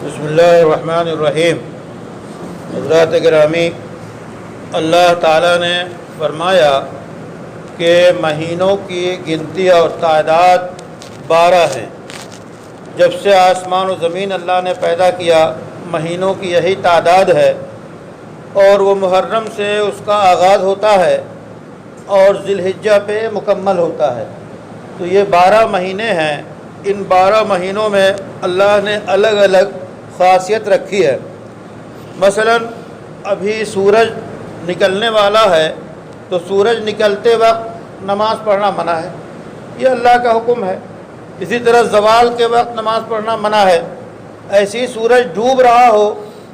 بسم اللہ الرحمن الرحیم۔ حضرات گرامی، اللہ تعالیٰ نے فرمایا کہ مہینوں کی گنتی اور تعداد 12 ہے۔ جب سے آسمان و زمین اللہ نے پیدا کیا، مہینوں کی یہی تعداد ہے، اور وہ محرم سے اس کا آغاز ہوتا ہے اور ذی الحجہ پہ مکمل ہوتا ہے۔ تو یہ 12 مہینے ہیں۔ ان 12 مہینوں میں اللہ نے الگ الگ خاصیت رکھی ہے۔ مثلا ابھی سورج نکلنے والا ہے، تو سورج نکلتے وقت نماز پڑھنا منع ہے، یہ اللہ کا حکم ہے۔ اسی طرح زوال کے وقت نماز پڑھنا منع ہے۔ ایسی سورج ڈوب رہا ہو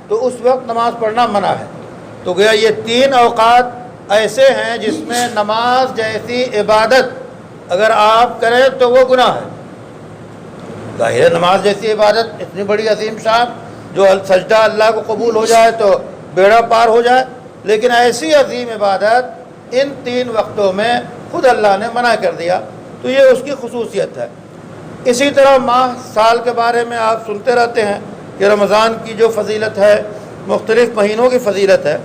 تو اس وقت نماز پڑھنا منع ہے۔ تو گویا یہ 3 اوقات ایسے ہیں جس میں نماز جیسی عبادت اگر آپ کریں تو وہ گناہ ہے۔ ظاہر نماز جیسی عبادت اتنی بڑی عظیم شان، جو سجدہ اللہ کو قبول ہو جائے تو بیڑا پار ہو جائے، لیکن ایسی عظیم عبادت ان 3 وقتوں میں خود اللہ نے منع کر دیا، تو یہ اس کی خصوصیت ہے۔ اسی طرح ماہ سال کے بارے میں آپ سنتے رہتے ہیں کہ رمضان کی جو فضیلت ہے، مختلف مہینوں کی فضیلت ہے۔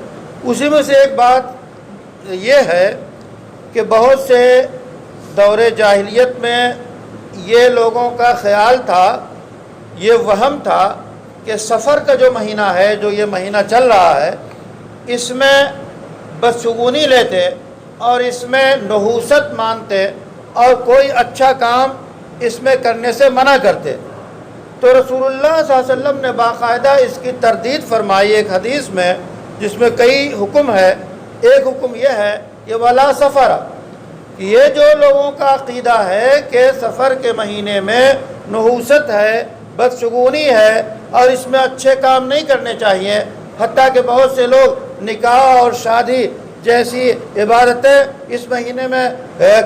اسی میں سے ایک بات یہ ہے کہ بہت سے دور جاہلیت میں یہ لوگوں کا خیال تھا، یہ وہم تھا کہ سفر کا جو مہینہ ہے، جو یہ مہینہ چل رہا ہے، اس میں بدشگونی لیتے اور اس میں نحوست مانتے اور کوئی اچھا کام اس میں کرنے سے منع کرتے۔ تو رسول اللہ صلی اللہ علیہ وسلم نے باقاعدہ اس کی تردید فرمائی ایک حدیث میں، جس میں کئی حکم ہے۔ ایک حکم یہ ہے کہ ولا سفر، کہ یہ جو لوگوں کا عقیدہ ہے کہ سفر کے مہینے میں نحوست ہے، بدشگونی ہے اور اس میں اچھے کام نہیں کرنے چاہیے، حتیٰ کہ بہت سے لوگ نکاح اور شادی جیسی عبادتیں اس مہینے میں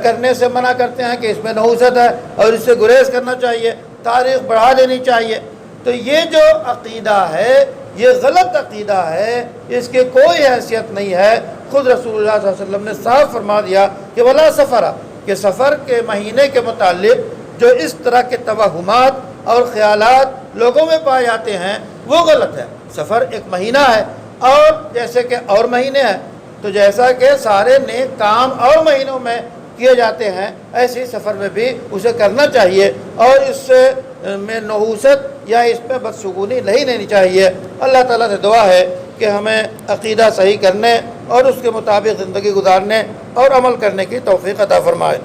کرنے سے منع کرتے ہیں کہ اس میں نحوست ہے اور اس سے گریز کرنا چاہیے، تاریخ بڑھا دینی چاہیے۔ تو یہ جو عقیدہ ہے یہ غلط عقیدہ ہے، اس کی کوئی حیثیت نہیں ہے۔ خود رسول اللہ صلی اللہ علیہ وسلم نے صاف فرما دیا کہ ولا سفر، کہ سفر کے مہینے کے متعلق جو اس طرح کے توہمات اور خیالات لوگوں میں پائے جاتے ہیں وہ غلط ہے۔ سفر ایک مہینہ ہے، اور جیسے کہ اور مہینے ہیں، تو جیسا کہ سارے نیک کام اور مہینوں میں کیے جاتے ہیں، ایسے ہی سفر میں بھی اسے کرنا چاہیے، اور اس میں نحوست یا اس میں بدشگونی نہیں لینی چاہیے۔ اللہ تعالیٰ سے دعا ہے کہ ہمیں عقیدہ صحیح کرنے اور اس کے مطابق زندگی گزارنے اور عمل کرنے کی توفیق عطا فرمائے۔